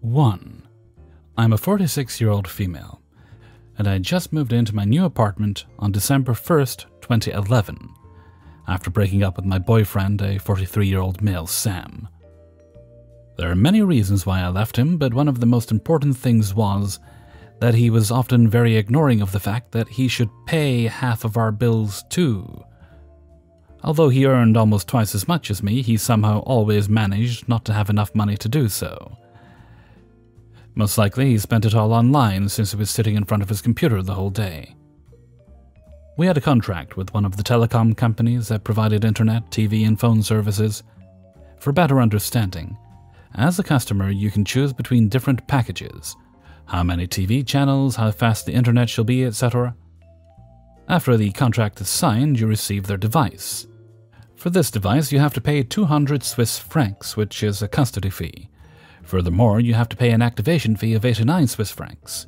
1. I'm a 46-year-old female, and I just moved into my new apartment on December 1st, 2011, after breaking up with my boyfriend, a 43-year-old male, Sam. There are many reasons why I left him, but one of the most important things was that he was often very ignoring of the fact that he should pay half of our bills too. Although he earned almost twice as much as me, he somehow always managed not to have enough money to do so. Most likely he spent it all online since he was sitting in front of his computer the whole day. We had a contract with one of the telecom companies that provided internet, TV, and phone services. For better understanding, as a customer you can choose between different packages, how many TV channels, how fast the internet shall be, etc. After the contract is signed, you receive their device. For this device, you have to pay 200 Swiss francs, which is a custody fee. Furthermore, you have to pay an activation fee of 89 Swiss francs.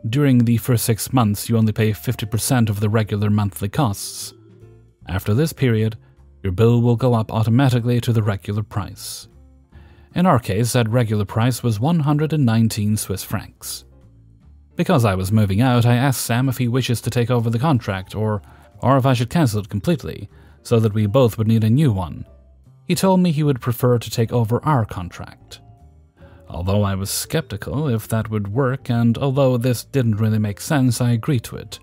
During the first 6 months, you only pay 50% of the regular monthly costs. After this period, your bill will go up automatically to the regular price. In our case, that regular price was 119 Swiss francs. Because I was moving out, I asked Sam if he wishes to take over the contract or if I should cancel it completely, so that we both would need a new one. He told me he would prefer to take over our contract. Although I was skeptical if that would work, and although this didn't really make sense, I agreed to it,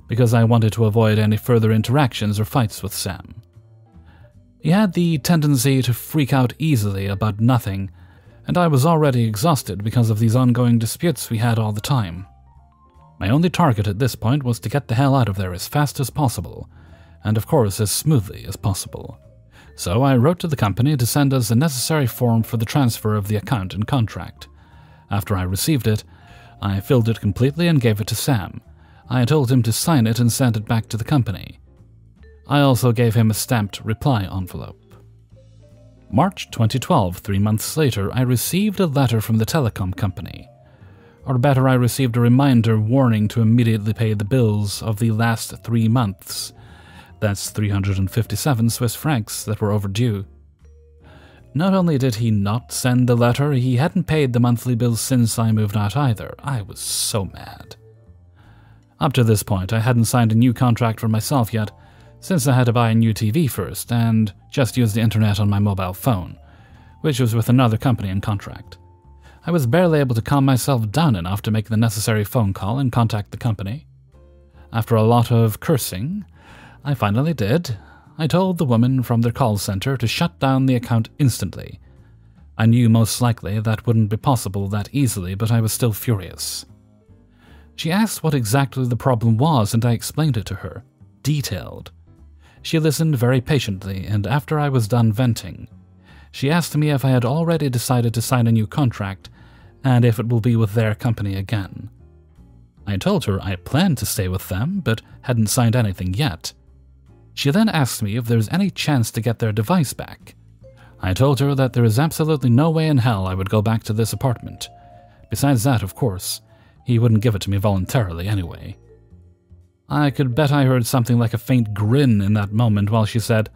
because I wanted to avoid any further interactions or fights with Sam. He had the tendency to freak out easily about nothing, and I was already exhausted because of these ongoing disputes we had all the time. My only target at this point was to get the hell out of there as fast as possible, and of course as smoothly as possible. So I wrote to the company to send us the necessary form for the transfer of the account and contract. After I received it, I filled it completely and gave it to Sam. I told him to sign it and send it back to the company. I also gave him a stamped reply envelope. March 2012, 3 months later, I received a letter from the telecom company. Or better, I received a reminder warning to immediately pay the bills of the last 3 months. That's 357 Swiss francs that were overdue. Not only did he not send the letter, he hadn't paid the monthly bills since I moved out either. I was so mad. Up to this point, I hadn't signed a new contract for myself yet, since I had to buy a new TV first and just use the internet on my mobile phone, which was with another company in contract. I was barely able to calm myself down enough to make the necessary phone call and contact the company. After a lot of cursing, I finally did. I told the woman from their call center to shut down the account instantly. I knew most likely that wouldn't be possible that easily, but I was still furious. She asked what exactly the problem was, and I explained it to her, detailed. She listened very patiently, and after I was done venting, she asked me if I had already decided to sign a new contract, and if it will be with their company again. I told her I planned to stay with them, but hadn't signed anything yet. She then asked me if there's any chance to get their device back. I told her that there is absolutely no way in hell I would go back to this apartment. Besides that, of course, he wouldn't give it to me voluntarily anyway. I could bet I heard something like a faint grin in that moment while she said,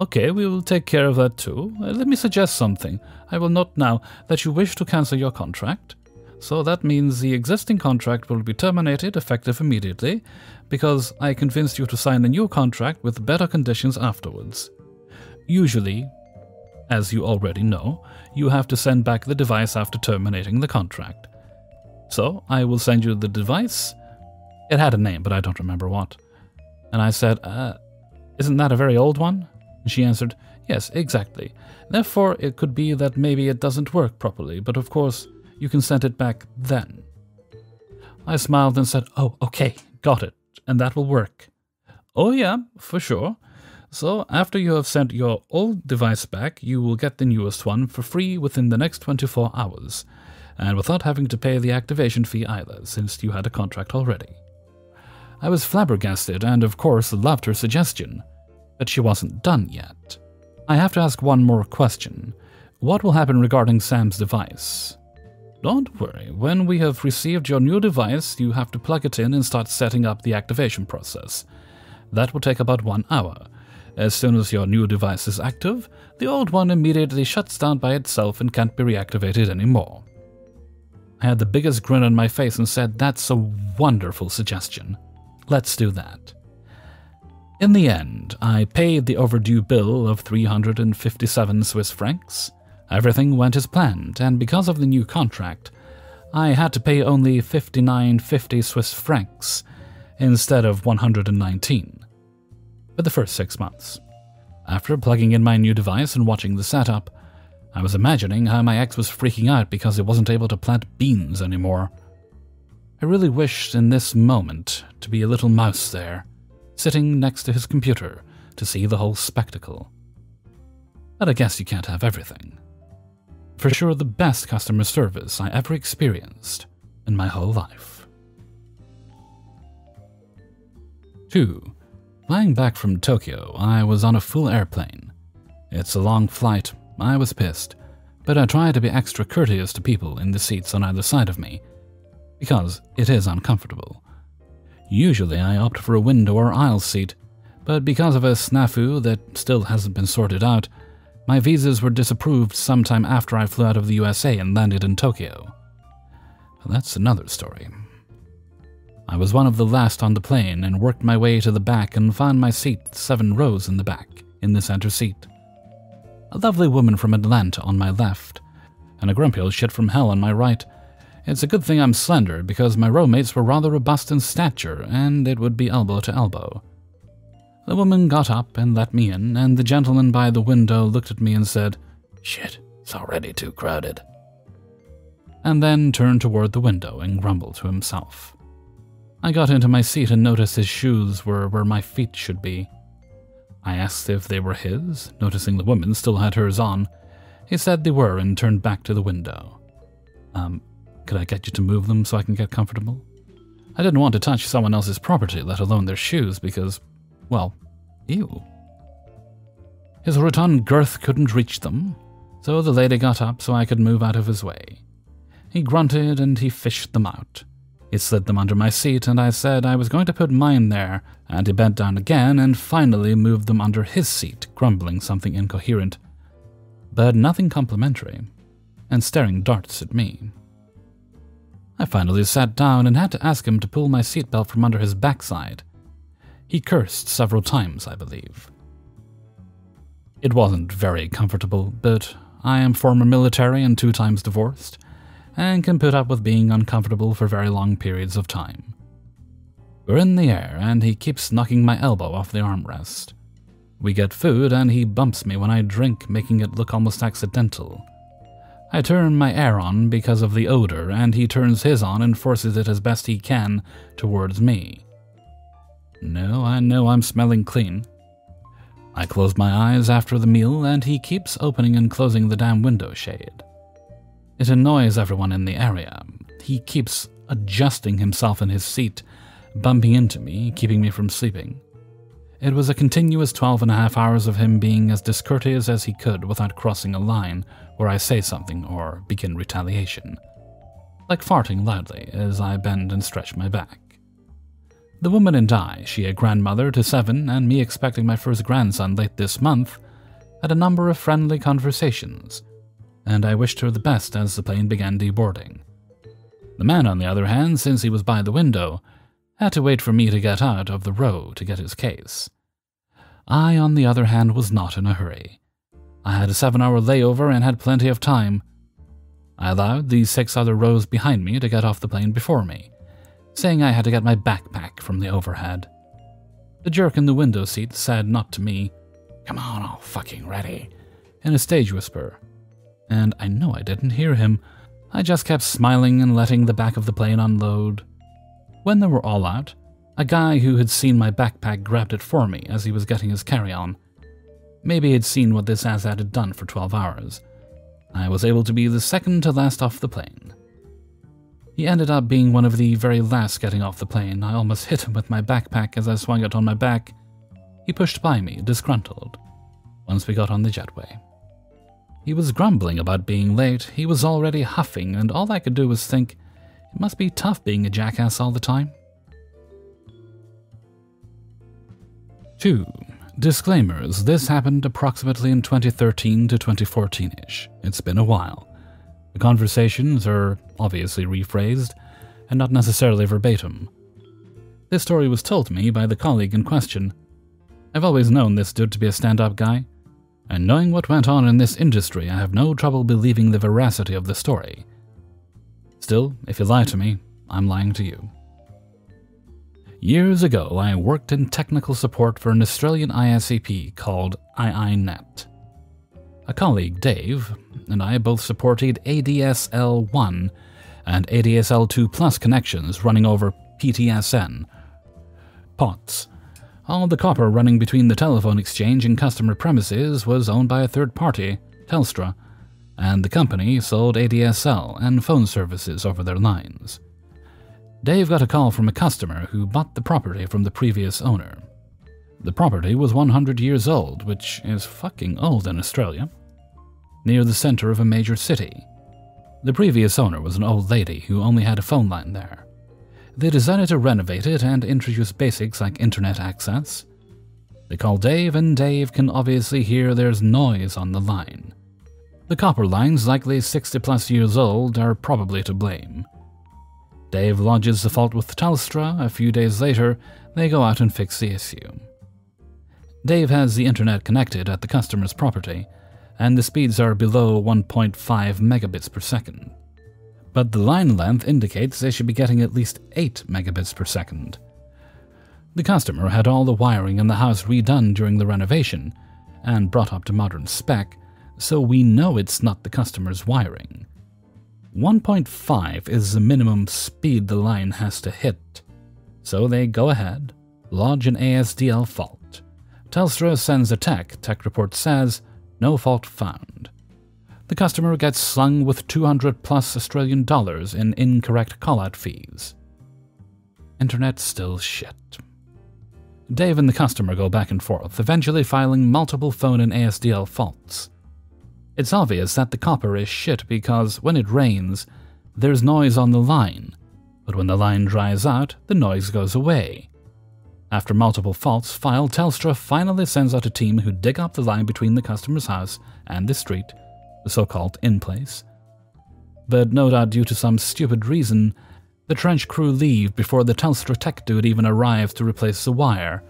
"Okay, we will take care of that too. Let me suggest something. I will note now that you wish to cancel your contract. So that means the existing contract will be terminated effective immediately, because I convinced you to sign a new contract with better conditions afterwards. Usually, as you already know, you have to send back the device after terminating the contract. So I will send you the device." It had a name, but I don't remember what. And I said, "Isn't that a very old one?" And she answered, "Yes, exactly. Therefore, it could be that maybe it doesn't work properly, but of course, you can send it back then." I smiled and said, "Oh, okay, got it, and that will work." "Oh yeah, for sure. So after you have sent your old device back, you will get the newest one for free within the next 24 hours, and without having to pay the activation fee either, since you had a contract already." I was flabbergasted and, of course, loved her suggestion, but she wasn't done yet. I have to ask one more question. What will happen regarding Sam's device? "Don't worry, when we have received your new device, you have to plug it in and start setting up the activation process. That will take about 1 hour. As soon as your new device is active, the old one immediately shuts down by itself and can't be reactivated anymore. I had the biggest grin on my face and said, "That's a wonderful suggestion. Let's do that." In the end, I paid the overdue bill of 357 Swiss francs. Everything went as planned, and because of the new contract, I had to pay only 59.50 Swiss francs instead of 119 for the first 6 months. After plugging in my new device and watching the setup, I was imagining how my ex was freaking out because he wasn't able to plant beans anymore. I really wished in this moment to be a little mouse there, sitting next to his computer to see the whole spectacle. But I guess you can't have everything. For sure the best customer service I ever experienced in my whole life. 2. Flying back from Tokyo, I was on a full airplane. It's a long flight. I was pissed, but I tried to be extra courteous to people in the seats on either side of me, because it is uncomfortable. Usually I opt for a window or aisle seat, but because of a snafu that still hasn't been sorted out, my visas were disapproved sometime after I flew out of the USA and landed in Tokyo. But that's another story. I was one of the last on the plane and worked my way to the back and found my seat 7 rows in the back, in the center seat. A lovely woman from Atlanta on my left, and a grumpy old shit from hell on my right. It's a good thing I'm slender, because my rowmates were rather robust in stature, and it would be elbow to elbow. The woman got up and let me in, and the gentleman by the window looked at me and said, "Shit, it's already too crowded," and then turned toward the window and grumbled to himself. I got into my seat and noticed his shoes were where my feet should be. I asked if they were his, noticing the woman still had hers on. He said they were and turned back to the window. Could I get you to move them so I can get comfortable? I didn't want to touch someone else's property, let alone their shoes, because, well, ew. His rotund girth couldn't reach them, so the lady got up so I could move out of his way. He grunted and he fished them out. He slid them under my seat, and I said I was going to put mine there, and he bent down again and finally moved them under his seat, grumbling something incoherent, but nothing complimentary, and staring darts at me. I finally sat down and had to ask him to pull my seatbelt from under his backside. He cursed several times, I believe. It wasn't very comfortable, but I am former military and 2 times divorced, and can put up with being uncomfortable for very long periods of time. We're in the air, and he keeps knocking my elbow off the armrest. We get food, and he bumps me when I drink, making it look almost accidental. I turn my air on because of the odor, and he turns his on and forces it as best he can towards me. No, I know I'm smelling clean. I close my eyes after the meal, and he keeps opening and closing the damn window shade. It annoys everyone in the area. He keeps adjusting himself in his seat, bumping into me, keeping me from sleeping. It was a continuous 12.5 hours of him being as discourteous as he could without crossing a line where I say something or begin retaliation, like farting loudly as I bend and stretch my back. The woman and I, she a grandmother to 7 and me expecting my first grandson late this month, had a number of friendly conversations, and I wished her the best as the plane began deboarding. The man, on the other hand, since he was by the window, had to wait for me to get out of the row to get his case. I, on the other hand, was not in a hurry. I had a 7-hour layover and had plenty of time. I allowed the 6 other rows behind me to get off the plane before me, saying I had to get my backpack from the overhead. The jerk in the window seat said not to me, "Come on, all fucking ready," in a stage whisper, and I know I didn't hear him. I just kept smiling and letting the back of the plane unload. When they were all out, a guy who had seen my backpack grabbed it for me as he was getting his carry-on. Maybe he'd seen what this asshat had done for 12 hours. I was able to be the second to last off the plane. He ended up being one of the very last getting off the plane. I almost hit him with my backpack as I swung it on my back. He pushed by me, disgruntled, once we got on the jetway. He was grumbling about being late. He was already huffing, and all I could do was think, it must be tough being a jackass all the time. 2. Disclaimers, this happened approximately in 2013 to 2014-ish. It's been a while. The conversations are obviously rephrased, and not necessarily verbatim. This story was told to me by the colleague in question. I've always known this dude to be a stand-up guy, and knowing what went on in this industry, I have no trouble believing the veracity of the story. Still, if you lie to me, I'm lying to you. Years ago, I worked in technical support for an Australian ISP called IINet. A colleague, Dave, and I both supported ADSL1 and ADSL2 Plus connections running over PTSN, POTS. All the copper running between the telephone exchange and customer premises was owned by a third party, Telstra, and the company sold ADSL and phone services over their lines. Dave got a call from a customer who bought the property from the previous owner. The property was 100 years old, which is fucking old in Australia, near the center of a major city. The previous owner was an old lady who only had a phone line there. They decided to renovate it and introduce basics like internet access. They call Dave, and Dave can obviously hear there's noise on the line. The copper lines, likely 60+ years old, are probably to blame. Dave lodges the fault with Telstra. A few days later, they go out and fix the issue. Dave has the internet connected at the customer's property, and the speeds are below 1.5 megabits per second. But the line length indicates they should be getting at least 8 megabits per second. The customer had all the wiring in the house redone during the renovation, and brought up to modern spec, so we know it's not the customer's wiring. 1.5 is the minimum speed the line has to hit, so they go ahead, lodge an ASDL fault. Telstra sends a tech report says, no fault found. The customer gets slung with 200+ Australian dollars in incorrect call-out fees. Internet's still shit. Dave and the customer go back and forth, eventually filing multiple phone and ASDL faults. It's obvious that the copper is shit because when it rains, there's noise on the line, but when the line dries out, the noise goes away. After multiple faults filed, Telstra finally sends out a team who dig up the line between the customer's house and the street, the so-called in-place. But no doubt due to some stupid reason, the trench crew leave before the Telstra tech dude even arrives to replace the wire.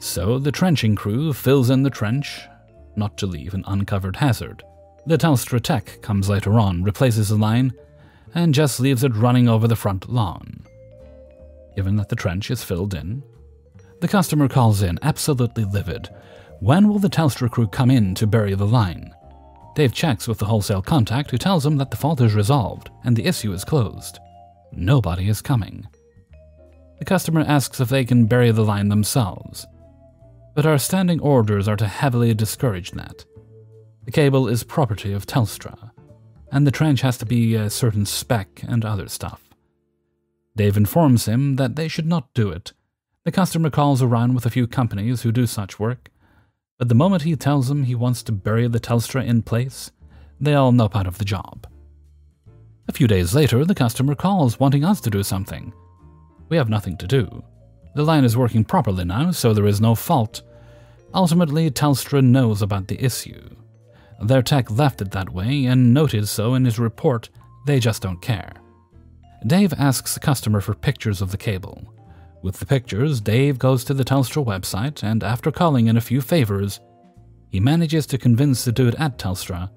So the trenching crew fills in the trench, not to leave an uncovered hazard. The Telstra tech comes later on, replaces the line, and just leaves it running over the front lawn. Given that the trench is filled in, the customer calls in, absolutely livid. When will the Telstra crew come in to bury the line? Dave checks with the wholesale contact, who tells him that the fault is resolved and the issue is closed. Nobody is coming. The customer asks if they can bury the line themselves, but our standing orders are to heavily discourage that. The cable is property of Telstra, and the trench has to be a certain spec and other stuff. Dave informs him that they should not do it. The customer calls around with a few companies who do such work, but the moment he tells them he wants to bury the Telstra in place, they all nope out of the job. A few days later, the customer calls wanting us to do something. We have nothing to do. The line is working properly now, so there is no fault. Ultimately, Telstra knows about the issue. Their tech left it that way and noted so in his report. They just don't care. Dave asks the customer for pictures of the cable. With the pictures, Dave goes to the Telstra website, and after calling in a few favors, he manages to convince the dude at Telstra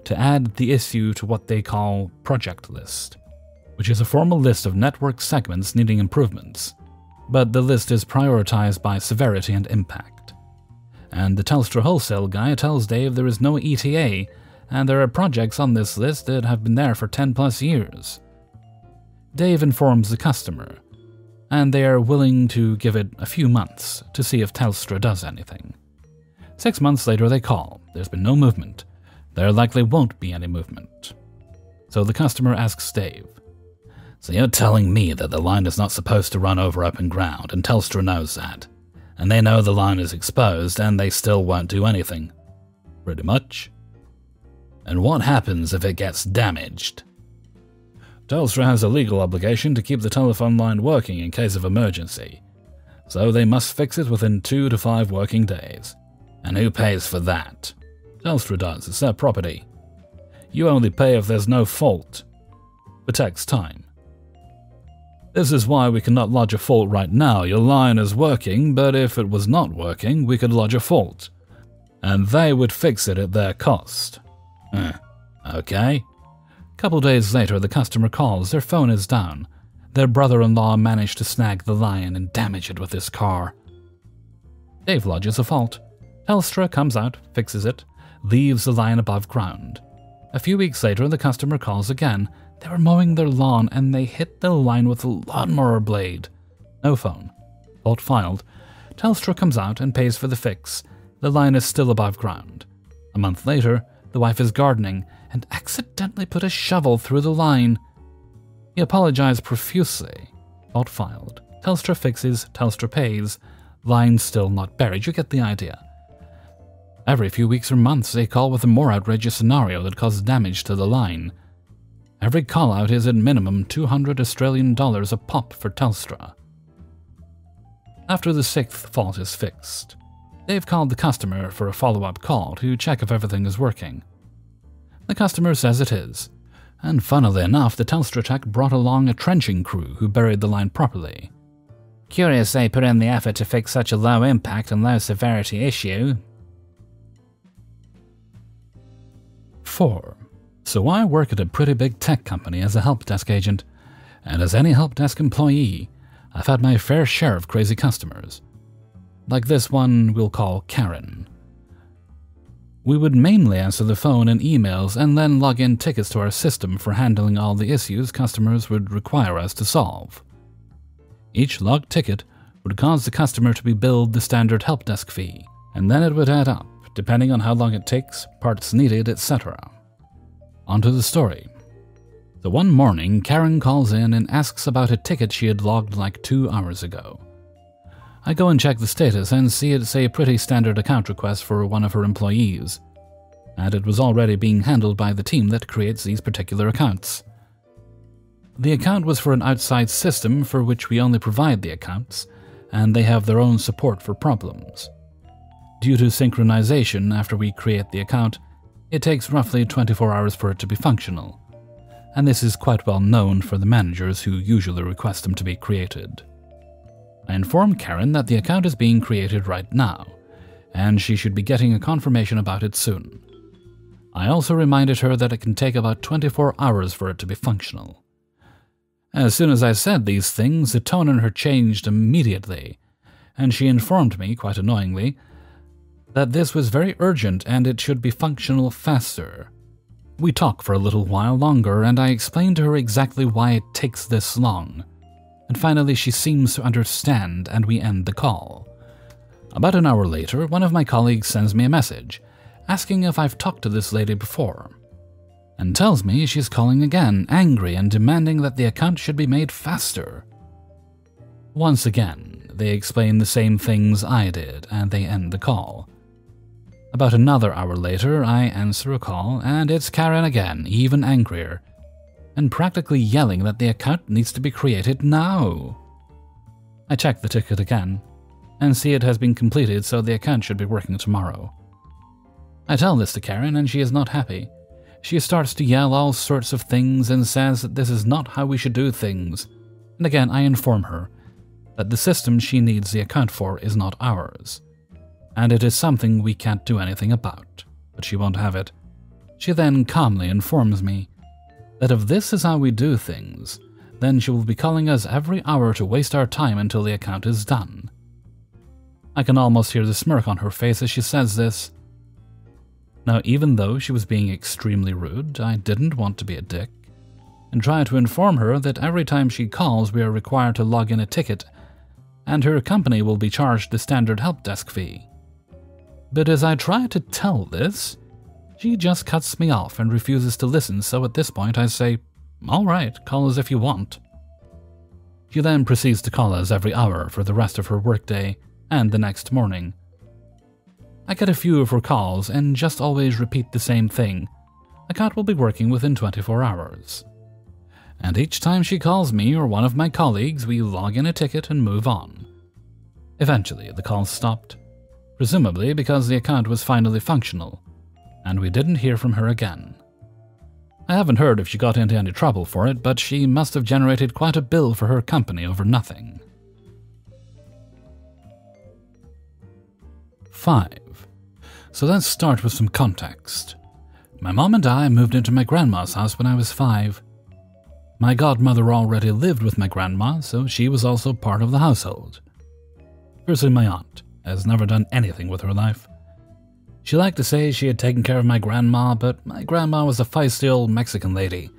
to add the issue to what they call Project List, which is a formal list of network segments needing improvements, but the list is prioritized by severity and impact. And the Telstra wholesale guy tells Dave there is no ETA, and there are projects on this list that have been there for 10+ years. Dave informs the customer, and they are willing to give it a few months to see if Telstra does anything. 6 months later they call. There's been no movement. There likely won't be any movement. So the customer asks Dave, "So you're telling me that the line is not supposed to run over open ground, and Telstra knows that, and they know the line is exposed, and they still won't do anything?" "Pretty much." "And what happens if it gets damaged?" "Telstra has a legal obligation to keep the telephone line working in case of emergency. so they must fix it within 2 to 5 working days. And who pays for that? Telstra does, it's their property. You only pay if there's no fault. Protects time. This is why we cannot lodge a fault right now. Your line is working, but if it was not working, we could lodge a fault. And they would fix it at their cost. Okay. Couple days later, the customer calls. Their phone is down. Their brother-in-law managed to snag the line and damage it with his car. Dave lodges a fault. Telstra comes out, fixes it, leaves the line above ground. A few weeks later, the customer calls again. They were mowing their lawn and they hit the line with a lawnmower blade. No phone. Fault filed. Telstra comes out and pays for the fix. The line is still above ground. A month later, the wife is gardening and accidentally put a shovel through the line. He apologized profusely. Fault filed. Telstra fixes, Telstra pays. Line still not buried. You get the idea. Every few weeks or months, they call with a more outrageous scenario that causes damage to the line. Every call-out is at minimum $200 Australian a pop for Telstra. After the 6th fault is fixed, they've called the customer for a follow-up call to check if everything is working. The customer says it is, and funnily enough, the Telstra tech brought along a trenching crew who buried the line properly. Curious they put in the effort to fix such a low-impact and low-severity issue. 4. So I work at a pretty big tech company as a help desk agent, and as any help desk employee, I've had my fair share of crazy customers. Like this one we'll call Karen. We would mainly answer the phone and emails and then log in tickets to our system for handling all the issues customers would require us to solve. Each logged ticket would cause the customer to be billed the standard help desk fee, and then it would add up, depending on how long it takes, parts needed, etc. On to the story. So one morning, Karen calls in and asks about a ticket she had logged like 2 hours ago. I go and check the status and see it's a pretty standard account request for one of her employees, and it was already being handled by the team that creates these particular accounts. The account was for an outside system for which we only provide the accounts, and they have their own support for problems. Due to synchronization after we create the account, it takes roughly 24 hours for it to be functional, and this is quite well known for the managers who usually request them to be created. I inform Karen that the account is being created right now, and she should be getting a confirmation about it soon. I also reminded her that it can take about 24 hours for it to be functional. As soon as I said these things, the tone in her changed immediately, and she informed me, quite annoyingly, that this was very urgent and it should be functional faster. We talk for a little while longer, and I explained to her exactly why it takes this long. And finally she seems to understand, and we end the call. About an hour later, one of my colleagues sends me a message, asking if I've talked to this lady before, and tells me she's calling again, angry and demanding that the account should be made faster. Once again, they explain the same things I did, and they end the call. About another hour later, I answer a call, and it's Karen again, even angrier, and practically yelling that the account needs to be created now. I check the ticket again, and see it has been completed, so the account should be working tomorrow. I tell this to Karen, and she is not happy. She starts to yell all sorts of things and says that this is not how we should do things, and again I inform her that the system she needs the account for is not ours, and it is something we can't do anything about, but she won't have it. She then calmly informs me that if this is how we do things, then she will be calling us every hour to waste our time until the account is done. I can almost hear the smirk on her face as she says this. Now, even though she was being extremely rude, I didn't want to be a dick, and try to inform her that every time she calls we are required to log in a ticket, and her company will be charged the standard help desk fee. But as I try to tell this, she just cuts me off and refuses to listen, so at this point I say, "Alright, call us if you want." She then proceeds to call us every hour for the rest of her workday and the next morning. I get a few of her calls and just always repeat the same thing. Account will be working within 24 hours. And each time she calls me or one of my colleagues, we log in a ticket and move on. Eventually, the calls stopped, presumably because the account was finally functional, and we didn't hear from her again. I haven't heard if she got into any trouble for it, but she must have generated quite a bill for her company over nothing. 5. So let's start with some context. My mom and I moved into my grandma's house when I was 5. My godmother already lived with my grandma, so she was also part of the household. Firstly, my aunt has never done anything with her life. She liked to say she had taken care of my grandma, but my grandma was a feisty old Mexican lady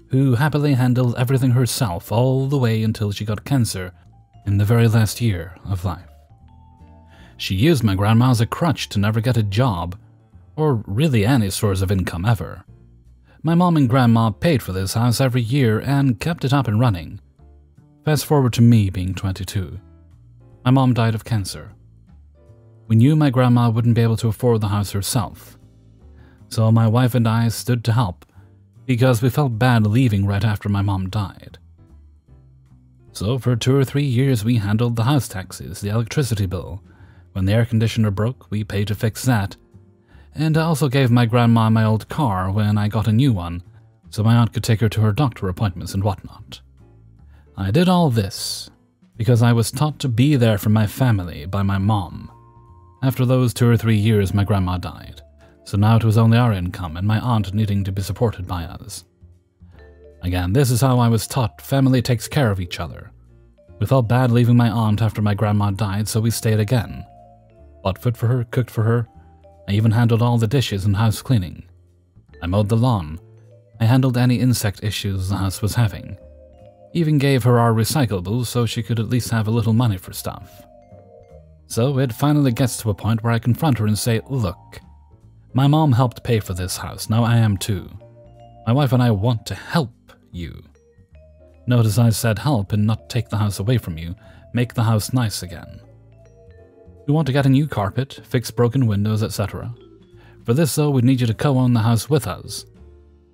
who happily handled everything herself all the way until she got cancer in the very last year of life. She used my grandma as a crutch to never get a job, or really any source of income ever. My mom and grandma paid for this house every year and kept it up and running. Fast forward to me being 22. My mom died of cancer. We knew my grandma wouldn't be able to afford the house herself, so my wife and I stood to help because we felt bad leaving right after my mom died. So for 2 or 3 years we handled the house taxes, the electricity bill. When the air conditioner broke, we paid to fix that, and I also gave my grandma my old car when I got a new one, so my aunt could take her to her doctor appointments and whatnot. I did all this because I was taught to be there for my family by my mom. After those 2 or 3 years, my grandma died, so now it was only our income and my aunt needing to be supported by us. Again, this is how I was taught family takes care of each other. We felt bad leaving my aunt after my grandma died, so we stayed again. Bought food for her, cooked for her. I even handled all the dishes and house cleaning. I mowed the lawn. I handled any insect issues the house was having. Even gave her our recyclables so she could at least have a little money for stuff. So it finally gets to a point where I confront her and say, look, my mom helped pay for this house, now I am too. My wife and I want to help you. Notice I said help and not take the house away from you, make the house nice again. We want to get a new carpet, fix broken windows, etc. For this though, we need you to co-own the house with us.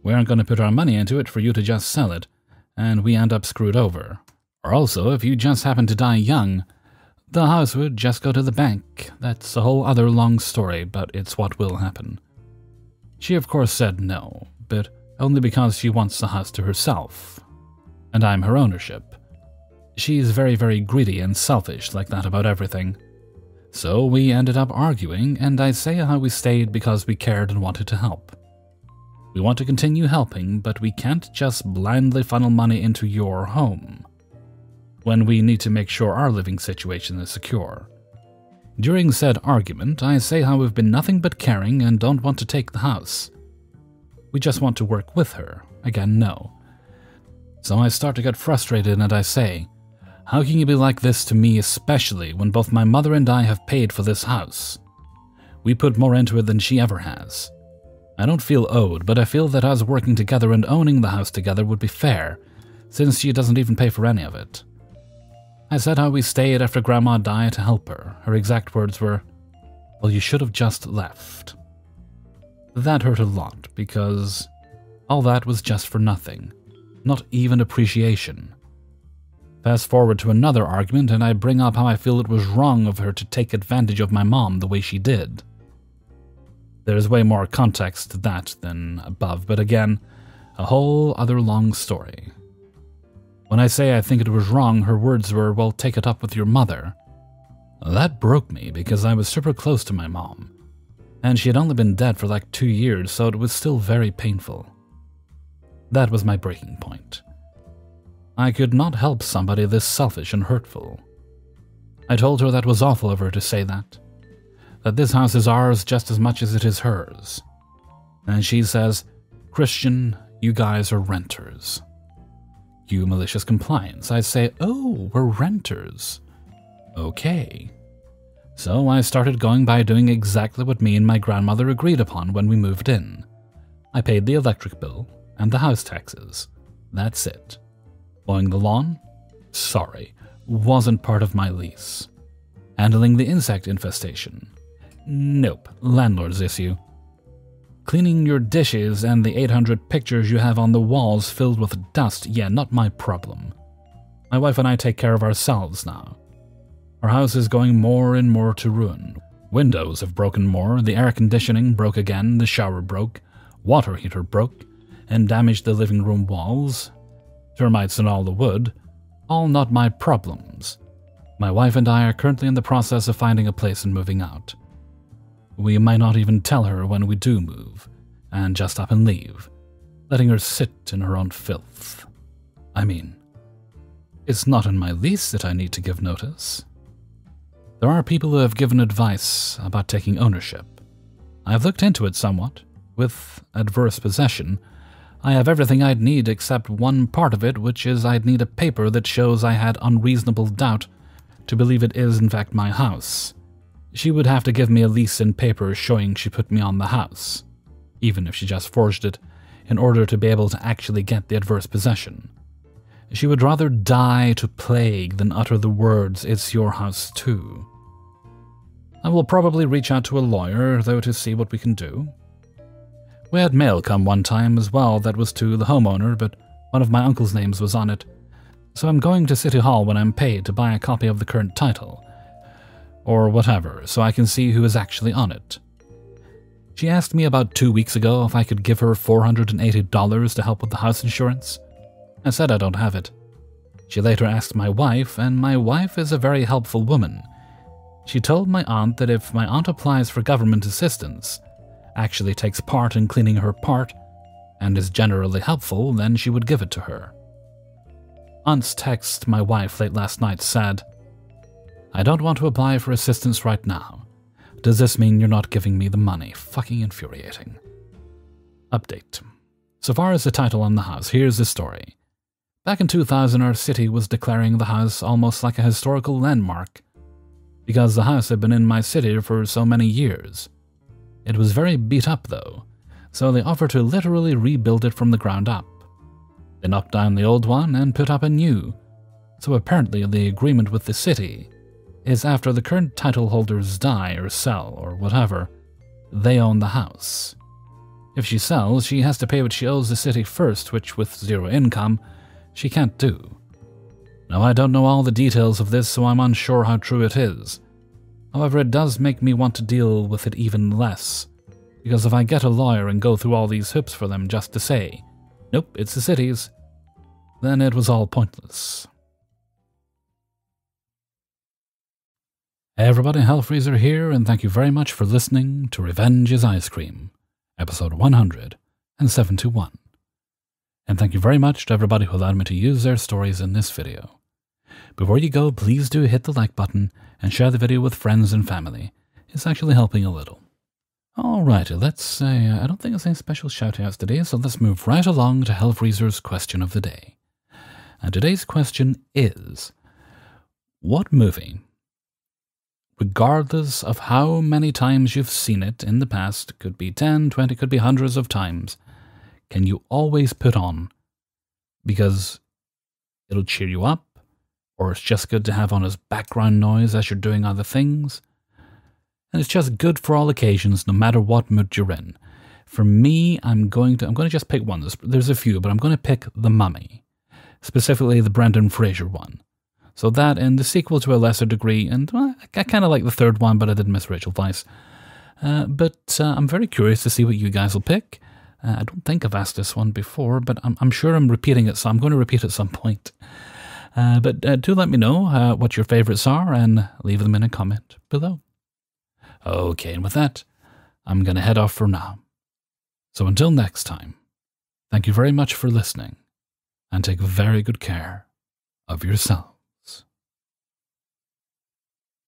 We aren't going to put our money into it for you to just sell it, and we end up screwed over. Or also, if you just happen to die young, the house would just go to the bank. That's a whole other long story, but it's what will happen. She of course said no, but only because she wants the house to herself. And I'm her ownership. She's very, very greedy and selfish like that about everything. So we ended up arguing, and I say how we stayed because we cared and wanted to help. We want to continue helping, but we can't just blindly funnel money into your home when we need to make sure our living situation is secure. During said argument, I say how we've been nothing but caring and don't want to take the house. We just want to work with her. Again, no. So I start to get frustrated and I say, how can you be like this to me, especially when both my mother and I have paid for this house? We put more into it than she ever has. I don't feel owed, but I feel that us working together and owning the house together would be fair, since she doesn't even pay for any of it. I said how we stayed after Grandma died to help her. Her exact words were, well, you should have just left. That hurt a lot, because all that was just for nothing. Not even appreciation. Fast forward to another argument, and I bring up how I feel it was wrong of her to take advantage of my mom the way she did. There's way more context to that than above, but again, a whole other long story. When I say I think it was wrong, her words were, well, take it up with your mother. That broke me because I was super close to my mom, and she had only been dead for like 2 years, so it was still very painful. That was my breaking point. I could not help somebody this selfish and hurtful. I told her that was awful of her to say that this house is ours just as much as it is hers. And she says, Christian, you guys are renters. You malicious compliance. I say, oh, we're renters. Okay. So I started going by doing exactly what me and my grandmother agreed upon when we moved in. I paid the electric bill and the house taxes. That's it. Mowing the lawn? Sorry, wasn't part of my lease. Handling the insect infestation? Nope, landlord's issue. Cleaning your dishes and the 800 pictures you have on the walls filled with dust, yeah, not my problem. My wife and I take care of ourselves now. Our house is going more and more to ruin. Windows have broken more, the air conditioning broke again, the shower broke, water heater broke, and damaged the living room walls. Termites and all the wood, all not my problems. My wife and I are currently in the process of finding a place and moving out. We might not even tell her when we do move, and just up and leave, letting her sit in her own filth. I mean, it's not in my lease that I need to give notice. There are people who have given advice about taking ownership. I have looked into it somewhat. With adverse possession, I have everything I'd need except one part of it, which is I'd need a paper that shows I had unreasonable doubt to believe it is in fact my house. She would have to give me a lease in paper showing she put me on the house, even if she just forged it, in order to be able to actually get the adverse possession. She would rather die to plague than utter the words, "It's your house too." I will probably reach out to a lawyer, though, to see what we can do. We had mail come one time as well that was to the homeowner, but one of my uncle's names was on it, so I'm going to City Hall when I'm paid to buy a copy of the current title, or whatever, so I can see who is actually on it. She asked me about 2 weeks ago if I could give her $480 to help with the house insurance. I said I don't have it. She later asked my wife, and my wife is a very helpful woman. She told my aunt that if my aunt applies for government assistance, actually takes part in cleaning her part, and is generally helpful, then she would give it to her. Aunt's text my wife late last night said, "I don't want to apply for assistance right now. Does this mean you're not giving me the money?" Fucking infuriating. Update. So far as the title on the house, here's the story. Back in 2000, our city was declaring the house almost like a historical landmark, because the house had been in my city for so many years. It was very beat up though, so they offered to literally rebuild it from the ground up. They knocked down the old one and put up a new, so apparently the agreement with the city is after the current title holders die or sell or whatever, they own the house. If she sells, she has to pay what she owes the city first, which with zero income, she can't do. Now, I don't know all the details of this, so I'm unsure how true it is. However, it does make me want to deal with it even less, because if I get a lawyer and go through all these hoops for them just to say, "Nope, it's the city's," then it was all pointless. Hey everybody, Hellfreezer here, and thank you very much for listening to Revenge is Ice Cream, episode 171. And thank you very much to everybody who allowed me to use their stories in this video. Before you go, please do hit the like button and share the video with friends and family. It's actually helping a little. Alrighty, let's say, I don't think there's any special shout-outs today, so let's move right along to Hellfreezer's question of the day. And today's question is, what movie, regardless of how many times you've seen it in the past, could be 10, 20, could be hundreds of times, can you always put on because it'll cheer you up, or it's just good to have on as background noise as you're doing other things, and it's just good for all occasions, no matter what mood you're in? For me, I'm going to just pick one. There's a few, but I'm going to pick The Mummy, specifically the Brendan Fraser one. So that and the sequel to a lesser degree, and well, I kind of like the third one, but I did miss Rachel Weisz. But I'm very curious to see what you guys will pick. I don't think I've asked this one before, but I'm sure I'm repeating it, so I'm going to repeat at some point. But do let me know what your favorites are, and leave them in a comment below. Okay, and with that, I'm going to head off for now. So until next time, thank you very much for listening, and take very good care of yourself.